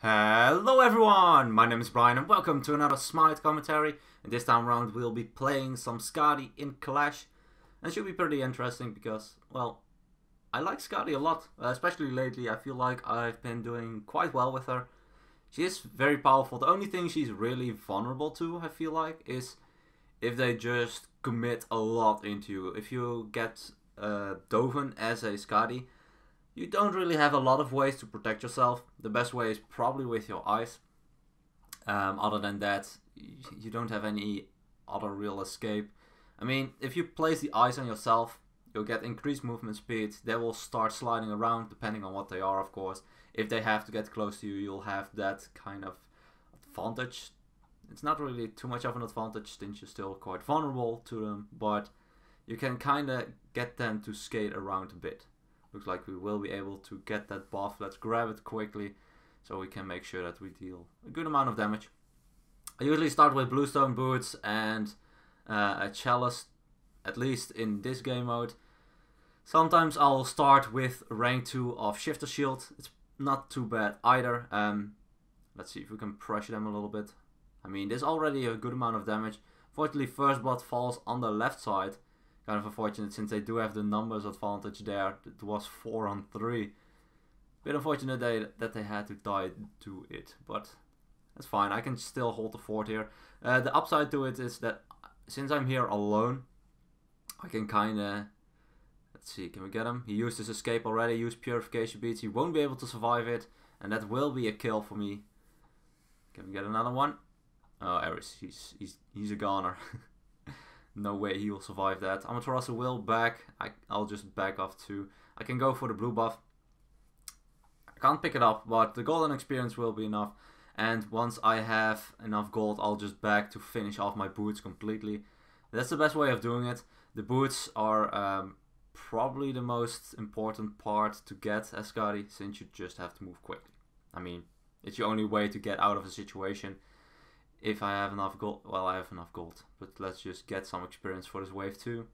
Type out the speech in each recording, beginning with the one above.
Hello everyone, my name is Brian and welcome to another Smite commentary. And this time around we'll be playing some Skadi in Clash. And it should be pretty interesting because, well, I like Skadi a lot. Especially lately, I feel like I've been doing quite well with her. She is very powerful. The only thing she's really vulnerable to, I feel like, is if they just commit a lot into you. If you get Dovin as a Skadi, you don't really have a lot of ways to protect yourself. The best way is probably with your eyes. Other than that, you don't have any other real escape. I mean, if you place the eyes on yourself, you'll get increased movement speed. They will start sliding around, depending on what they are, of course. If they have to get close to you, you'll have that kind of advantage. It's not really too much of an advantage since you're still quite vulnerable to them, but you can kind of get them to skate around a bit. Looks like we will be able to get that buff. Let's grab it quickly so we can make sure that we deal a good amount of damage. I usually start with Bluestone Boots and a Chalice, at least in this game mode. Sometimes I'll start with rank 2 of Shifter Shield. It's not too bad either. Let's see if we can pressure them a little bit. I mean, there's already a good amount of damage. Fortunately, First Blood falls on the left side. Kind of unfortunate since they do have the numbers advantage there. It was 4 on 3. Bit unfortunate that they had to die to it, but that's fine. I can still hold the fort here. The upside to it is that since I'm here alone, I can kind of... Let's see, can we get him? He used his escape already, used Purification Beads. He won't be able to survive it, and that will be a kill for me. Can we get another one? Oh, Ares, he's a goner. No way he will survive that. Amaterasu will back. I'll just back off too. I can go for the blue buff. I can't pick it up, but the golden experience will be enough. And once I have enough gold, I'll just back to finish off my boots completely. That's the best way of doing it. The boots are probably the most important part to get as Skadi, since you just have to move quickly. I mean, it's your only way to get out of a situation. If I have enough gold, well, I have enough gold, but let's just get some experience for this wave 2.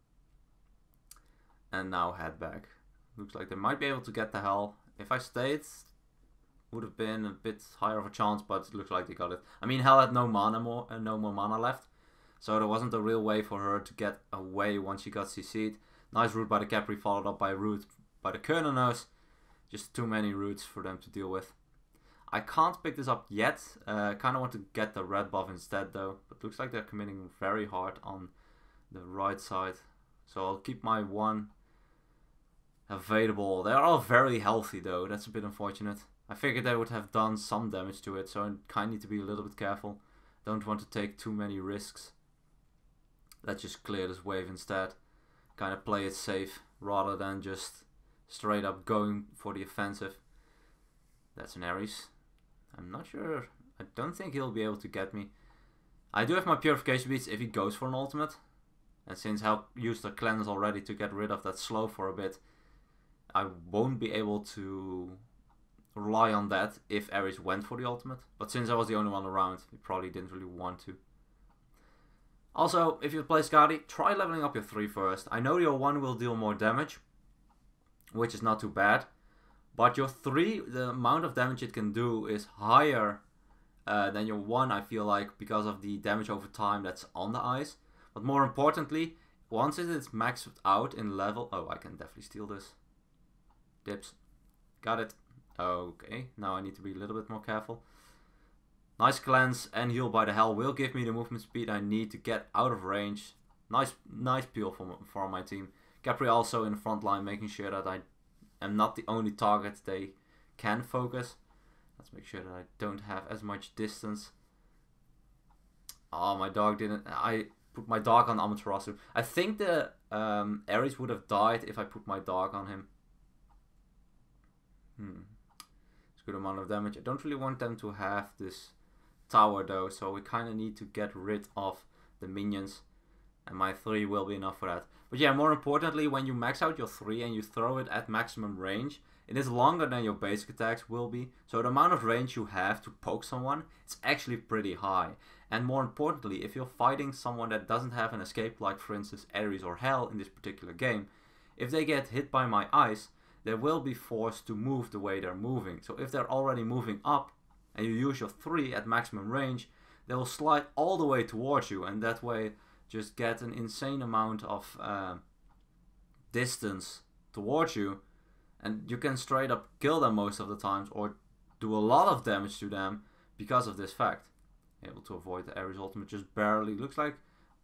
And now head back. Looks like they might be able to get the Hell. If I stayed, would have been a bit higher of a chance, but it looks like they got it. I mean, Hell had no mana more, no more mana left, so there wasn't a real way for her to get away once she got CC'd. Nice root by the Capri, followed up by a root by the Kernanos. Just too many roots for them to deal with. I can't pick this up yet. Kind of want to get the red buff instead though. But looks like they're committing very hard on the right side. So I'll keep my one available. They're all very healthy though. That's a bit unfortunate. I figured they would have done some damage to it. So I kind of need to be a little bit careful. Don't want to take too many risks. Let's just clear this wave instead. Kind of play it safe rather than just straight up going for the offensive. That's an Ares. I'm not sure. I don't think he'll be able to get me. I do have my Purification Beads if he goes for an ultimate. And since I used the cleanse already to get rid of that slow for a bit, I won't be able to rely on that if Ares went for the ultimate. But since I was the only one around, he probably didn't really want to. Also, if you play Skadi, try leveling up your 3 first. I know your 1 will deal more damage, which is not too bad. But your 3, the amount of damage it can do is higher than your 1, I feel like, because of the damage over time that's on the ice. But more importantly, once it is maxed out in level... Oh, I can definitely steal this. Dips. Got it. Okay, now I need to be a little bit more careful. Nice cleanse and heal by the Hell will give me the movement speed I need to get out of range. Nice peel for my team. Capri also in the front line, making sure that I am not the only target they can focus. Let's make sure that I don't have as much distance. Oh, my dog didn't... I put my dog on Amaterasu. I think the Ares would have died if I put my dog on him. It's a good amount of damage. I don't really want them to have this tower though, so we kind of need to get rid of the minions. And my 3 will be enough for that. But yeah, more importantly, when you max out your 3 and you throw it at maximum range, it is longer than your basic attacks will be. So the amount of range you have to poke someone is actually pretty high. And more importantly, if you're fighting someone that doesn't have an escape, like for instance Ares or Hell in this particular game, if they get hit by my ice, they will be forced to move the way they're moving. So if they're already moving up, and you use your 3 at maximum range, they will slide all the way towards you, and that way just get an insane amount of distance towards you, and you can straight up kill them most of the times or do a lot of damage to them because of this fact. Able to avoid the Ares ultimate just barely. Looks like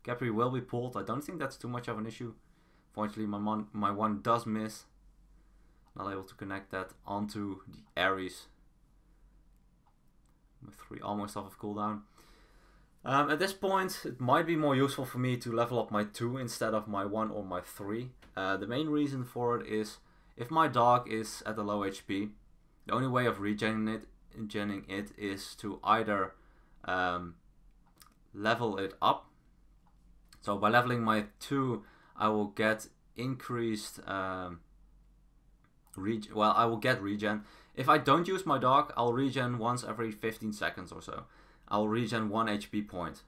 Khepri will be pulled. I don't think that's too much of an issue. Fortunately, my one does miss. Not able to connect that onto the Ares. My 3 almost off of cooldown. At this point, it might be more useful for me to level up my 2 instead of my 1 or my 3. The main reason for it is if my dog is at a low HP, the only way of regenerating it is to either level it up. So by leveling my 2, I will get increased I will get regen. If I don't use my dog, I'll regen once every 15 seconds or so. I'll regen 1 HP point.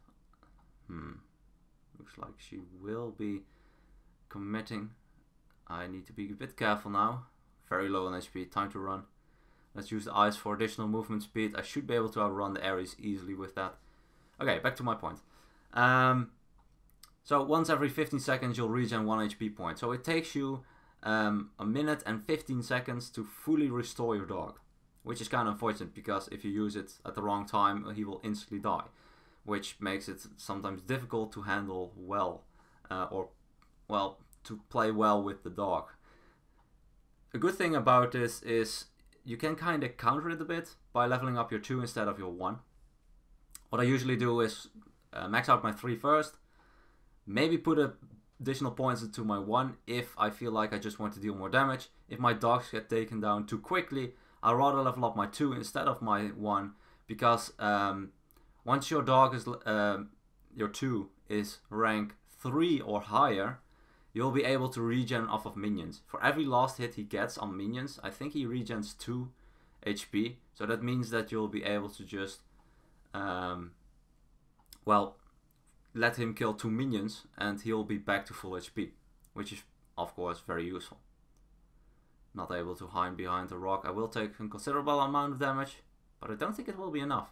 Looks like she will be committing. I need to be a bit careful now. Very low on HP, time to run. Let's use the ice for additional movement speed. I should be able to outrun the Ares easily with that. Okay, back to my point. So once every 15 seconds you'll regen 1 HP point. So it takes you a minute and 15 seconds to fully restore your dog. Which is kind of unfortunate because if you use it at the wrong time, he will instantly die. Which makes it sometimes difficult to handle well. To play well with the dog. A good thing about this is you can kind of counter it a bit by leveling up your 2 instead of your 1. What I usually do is max out my 3 first, maybe put additional points into my 1 if I feel like I just want to deal more damage. If my dogs get taken down too quickly, I'd rather level up my 2 instead of my 1, because once your dog is your 2 is rank 3 or higher, you'll be able to regen off of minions. For every last hit he gets on minions, I think he regens 2 HP. So that means that you'll be able to just, let him kill 2 minions and he'll be back to full HP. Which is, of course, very useful. Not able to hide behind a rock. I will take a considerable amount of damage, but I don't think it will be enough.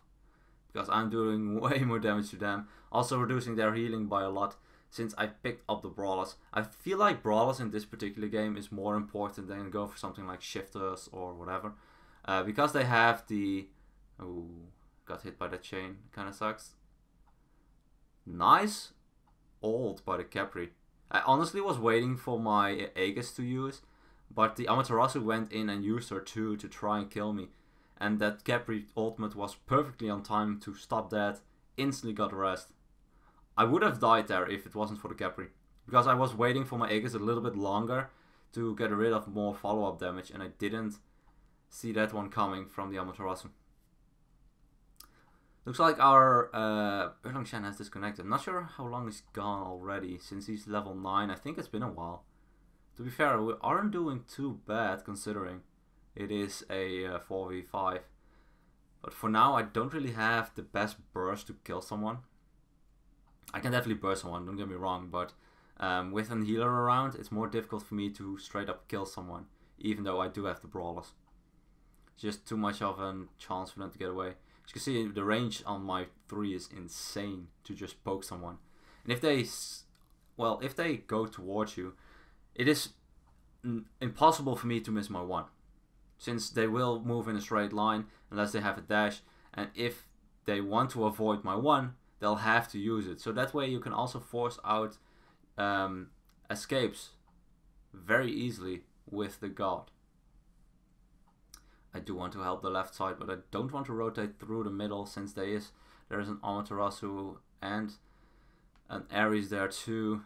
Because I'm doing way more damage to them. Also reducing their healing by a lot. Since I picked up the Brawlers. I feel like Brawlers in this particular game is more important than go for something like Shifters or whatever. Because they have the... Oh, got hit by the chain. Kinda sucks. Nice ult by the Khepri. I honestly was waiting for my Aegis to use. But the Amaterasu went in and used her 2 to try and kill me. And that Khepri ultimate was perfectly on time to stop that. Instantly got rest. I would have died there if it wasn't for the Khepri. Because I was waiting for my Aegis a little bit longer to get rid of more follow-up damage. And I didn't see that one coming from the Amaterasu. Looks like our Erlang Shen has disconnected. I'm not sure how long he's gone already. Since he's level 9. I think it's been a while. To be fair, we aren't doing too bad considering it is a 4v5. But for now, I don't really have the best burst to kill someone. I can definitely burst someone, don't get me wrong, but with an healer around, it's more difficult for me to straight up kill someone, even though I do have the Brawlers. It's just too much of a chance for them to get away. As you can see, the range on my 3 is insane to just poke someone. And if they go towards you, it is impossible for me to miss my 1. Since they will move in a straight line unless they have a dash. And if they want to avoid my 1, they'll have to use it. So that way you can also force out escapes very easily with the God. I do want to help the left side, but I don't want to rotate through the middle since there is an Amaterasu and an Ares there too.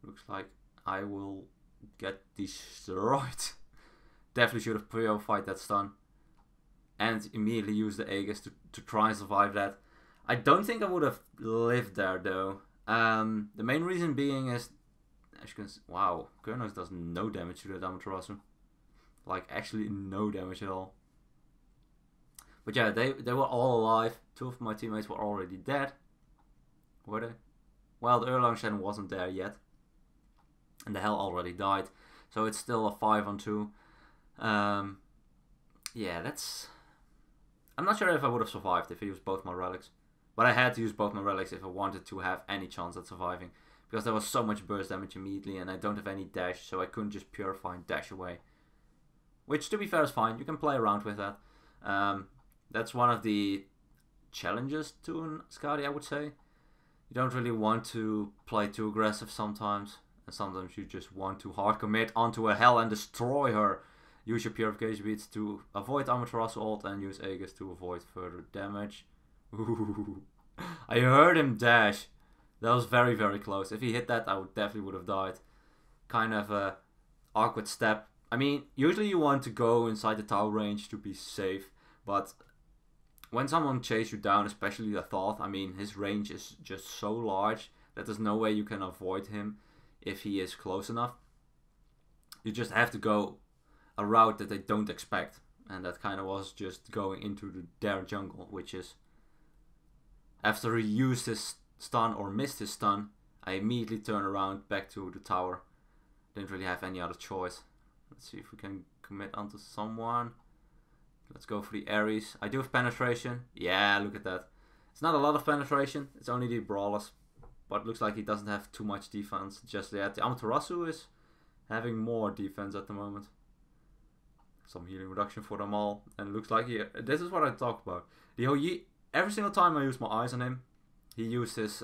Looks like I will get destroyed. Definitely should have purified that stun. And immediately use the Aegis to try and survive that. I don't think I would have lived there though. The main reason being is, as you can see, wow, Kurnox does no damage to the Amaterasu. Like actually no damage at all. But yeah, they were all alive. 2 of my teammates were already dead. Were they? Well, the Erlang Shen wasn't there yet. And the Hell already died. So it's still a 5-on-2. Yeah, that's I'm not sure if I would have survived if I used both my relics. But I had to use both my relics if I wanted to have any chance at surviving. Because there was so much burst damage immediately and I don't have any dash, so I couldn't just purify and dash away. Which, to be fair, is fine. You can play around with that. That's one of the challenges to Skadi, I would say. You don't really want to play too aggressive sometimes. And sometimes you just want to hard commit onto a Hell and destroy her. Use your Purification Beads to avoid Amaterasu ult and use Aegis to avoid further damage. Ooh. I heard him dash. That was very, very close. If he hit that, I definitely would have died. Kind of a awkward step. I mean, usually you want to go inside the tower range to be safe, but when someone chases you down, especially the Thoth, I mean, his range is just so large that there's no way you can avoid him if he is close enough. You just have to go a route that they don't expect, and that kind of was just going into their jungle, which is after he used his stun or missed his stun, I immediately turn around back to the tower. Didn't really have any other choice. Let's see if we can commit onto someone. Let's go for the Ares. I do have penetration. Yeah, look at that. It's not a lot of penetration. It's only the brawlers. But it looks like he doesn't have too much defense just yet. The Amaterasu is having more defense at the moment. Some healing reduction for them all. And it looks like this is what I talked about. The Hou, every single time I use my eyes on him, he uses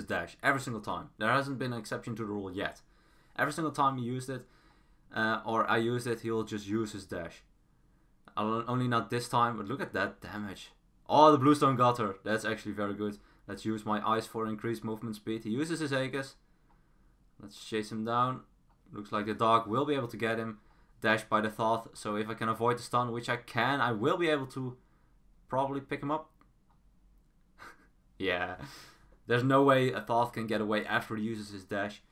dash. Every single time. There hasn't been an exception to the rule yet. Every single time he used it, or I used it, he'll just use his dash. Only not this time, but look at that damage. Oh, the Bluestone got her. That's actually very good. Let's use my eyes for increased movement speed. He uses his Aegis. Let's chase him down. Looks like the dog will be able to get him. Dashed by the Thoth. So if I can avoid the stun, which I can, I will be able to probably pick him up. Yeah. There's no way a Thoth can get away after he uses his dash.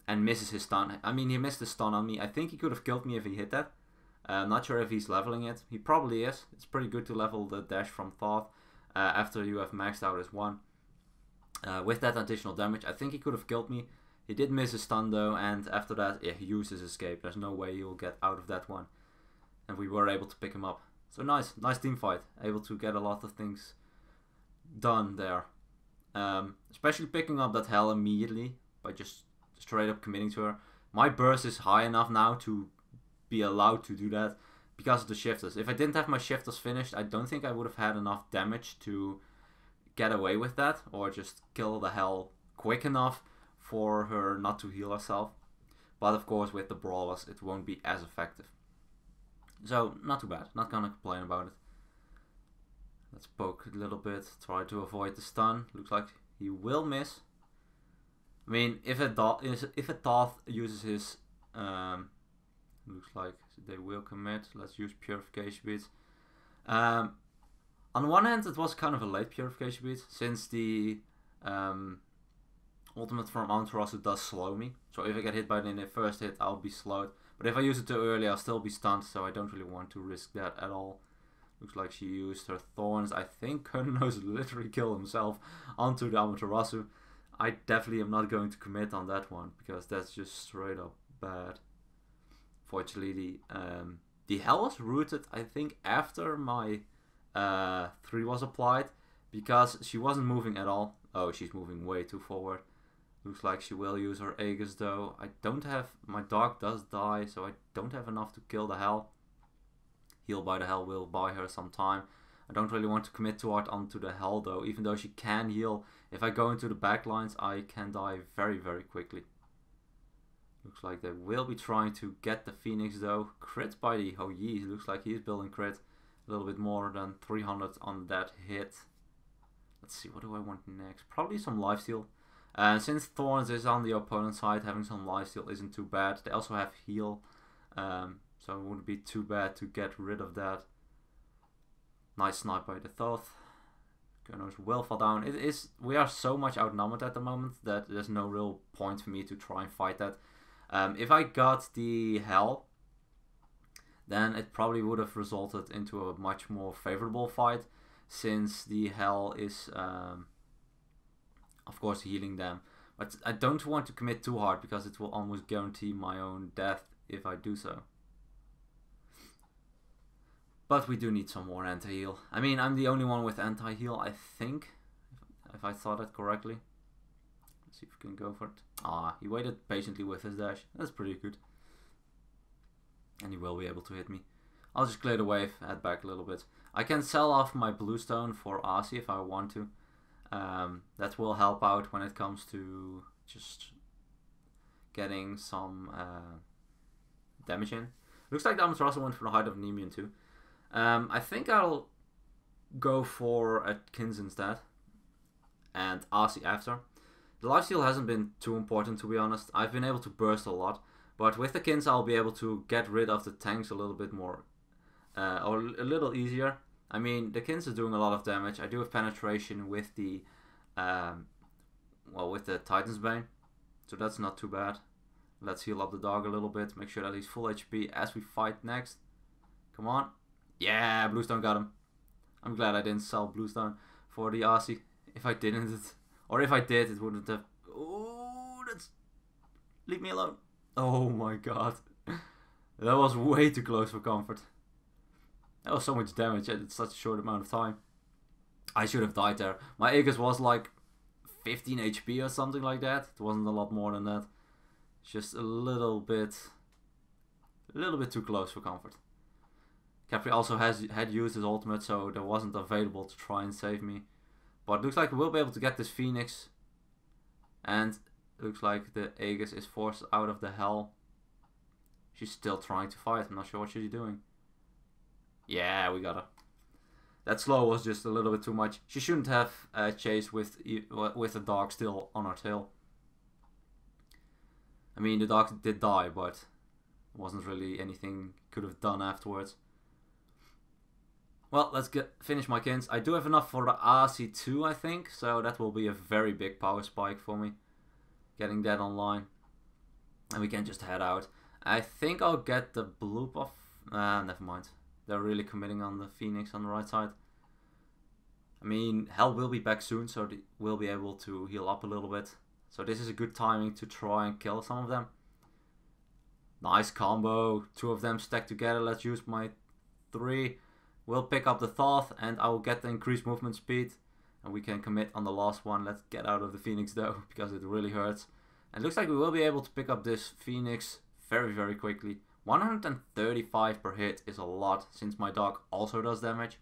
And misses his stun. I mean, he missed the stun on me. I think he could have killed me if he hit that. I'm not sure if he's leveling it. He probably is. It's pretty good to level the dash from Thoth after you have maxed out as one. With that additional damage, I think he could have killed me. He did miss his stun though, and after that, yeah, he used his escape. There's no way he'll get out of that one. And we were able to pick him up. So nice team fight. Able to get a lot of things done there. Especially picking up that Hell immediately by just straight up committing to her. My burst is high enough now to be allowed to do that because of the shifters. If I didn't have my shifters finished, I don't think I would have had enough damage to get away with that or just kill the Hell quick enough for her not to heal herself. But of course with the brawlers it won't be as effective. So not too bad, not gonna complain about it. Let's poke a little bit, try to avoid the stun. Looks like he will miss. I mean, if a Thoth uses his, looks like they will commit. Let's use Purification Beads. On one hand, it was kind of a late Purification Bead, since the ultimate from Amaterasu does slow me. So if I get hit by it in the first hit, I'll be slowed. But if I use it too early, I'll still be stunned, so I don't really want to risk that at all. Looks like she used her thorns. I think Kurnos literally killed himself onto the Amaterasu. I definitely am not going to commit on that one because that's just straight up bad. Fortunately, the Hell was rooted, I think, after my 3 was applied because she wasn't moving at all. Oh, she's moving way too forward. Looks like she will use her Aegis though. I don't have, my dog does die, so I don't have enough to kill the Hell. Heal by the Hell will buy her some time. I don't really want to commit too hard onto the Hell though, even though she can heal. If I go into the backlines, I can die very, very quickly. Looks like they will be trying to get the Phoenix though. Crit by the Hou Yi. Looks like he's building crit. A little bit more than 300 on that hit. Let's see, what do I want next? Probably some lifesteal. Since Thorns is on the opponent's side, having some lifesteal isn't too bad. They also have heal. So it wouldn't be too bad to get rid of that. Nice snipe by the Thoth. Kurnos will fall down. We are so much outnumbered at the moment that there's no real point for me to try and fight that. If I got the Hell, then it probably would have resulted into a much more favorable fight, since the Hell is, of course, healing them. But I don't want to commit too hard because it will almost guarantee my own death if I do so. But we do need some more anti-heal. I mean, I'm the only one with anti-heal, I think. If I thought it correctly. Let's see if we can go for it. Ah, he waited patiently with his dash. That's pretty good. And he will be able to hit me. I'll just clear the wave, head back a little bit. I can sell off my bluestone for Asi if I want to. That will help out when it comes to just getting some damage in. Looks like the Amaterasu went for the height of Nemean too. I think I'll go for a Kins instead. And Asi after. The lifesteal hasn't been too important, to be honest. I've been able to burst a lot. But with the Kins I'll be able to get rid of the tanks a little bit more. Or a little easier. I mean, the Kins is doing a lot of damage. I do have penetration with the with the Titan's Bane. So that's not too bad. Let's heal up the dog a little bit. Make sure that he's full HP as we fight next. Come on. Yeah, Bluestone got him. I'm glad I didn't sell Bluestone for the Asi. If I didn't, or if I did, it wouldn't have. Oh, that's. Leave me alone. Oh my god. That was way too close for comfort. That was so much damage in such a short amount of time. I should have died there. My Aegis was like 15 HP or something like that. It wasn't a lot more than that. Just a little bit too close for comfort. Khepri also had used his ultimate, so there wasn't available to try and save me. But it looks like we'll be able to get this Phoenix. And it looks like the Aegis is forced out of the hell. She's still trying to fight. I'm not sure what she's doing. Yeah, we got her. That slow was just a little bit too much. She shouldn't have chased with the dog still on her tail. I mean, the dog did die, but it wasn't really anything could have done afterwards. Well, let's finish my Kins. I do have enough for the RC2, I think, so that will be a very big power spike for me. Getting that online. And we can just head out. I think I'll get the blue buff. Never mind. They're really committing on the Phoenix on the right side. I mean, Hell will be back soon, so we'll be able to heal up a little bit. So this is a good timing to try and kill some of them. Nice combo. Two of them stacked together. Let's use my 3. We'll pick up the Thoth and I will get the increased movement speed. And we can commit on the last one. Let's get out of the Phoenix though, because it really hurts. And it looks like we will be able to pick up this Phoenix very, very quickly. 135 per hit is a lot, since my dog also does damage.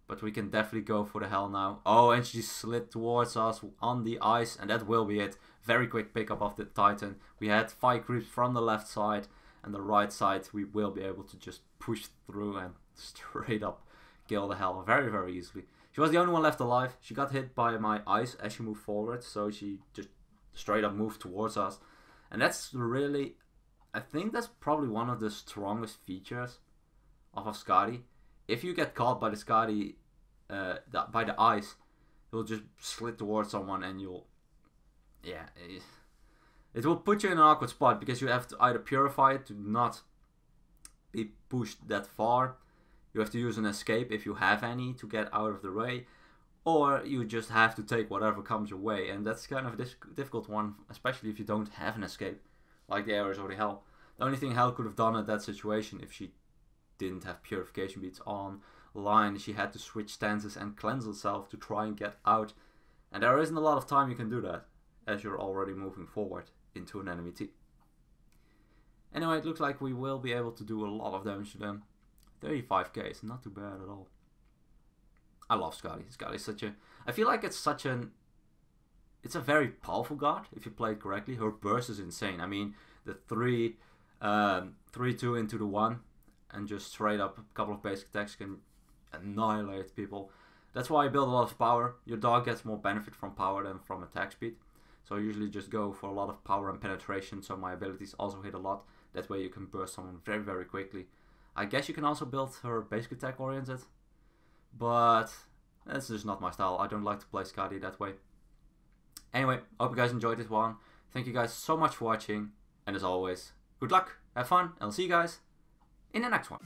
But we can definitely go for the Hell now. Oh, and she slid towards us on the ice, and that will be it. Very quick pickup of the Titan. We had 5 creeps from the left side, and the right side we will be able to just push through and straight up kill the Hell very, very easily. She was the only one left alive. She got hit by my ice as she moved forward, so she just straight up moved towards us. And that's really, I think that's probably one of the strongest features of a Skadi. If you get caught by the Skadi, by the ice, you'll just slid towards someone and you'll, yeah, it will put you in an awkward spot because you have to either purify it to not be pushed that far. You have to use an escape if you have any to get out of the way, or you just have to take whatever comes your way, and that's kind of a difficult one, especially if you don't have an escape, like the Ares or the Hell. The only thing Hell could have done at that situation, if she didn't have purification beads online, she had to switch stances and cleanse herself to try and get out, and there isn't a lot of time you can do that, as you're already moving forward into an enemy team. Anyway, it looks like we will be able to do a lot of damage to them. 35k is not too bad at all. I love Skadi. Skadi is such a... I feel like it's such an... It's a very powerful god if you play it correctly. Her burst is insane. I mean, the 3-2 into the 1 and just straight up a couple of basic attacks can annihilate people. That's why I build a lot of power. Your dog gets more benefit from power than from attack speed. So I usually just go for a lot of power and penetration, so my abilities also hit a lot. That way you can burst someone very, very quickly. I guess you can also build her basic attack oriented, but that's just not my style. I don't like to play Skadi that way. Anyway, hope you guys enjoyed this one. Thank you guys so much for watching, and as always, good luck, have fun, and I'll see you guys in the next one.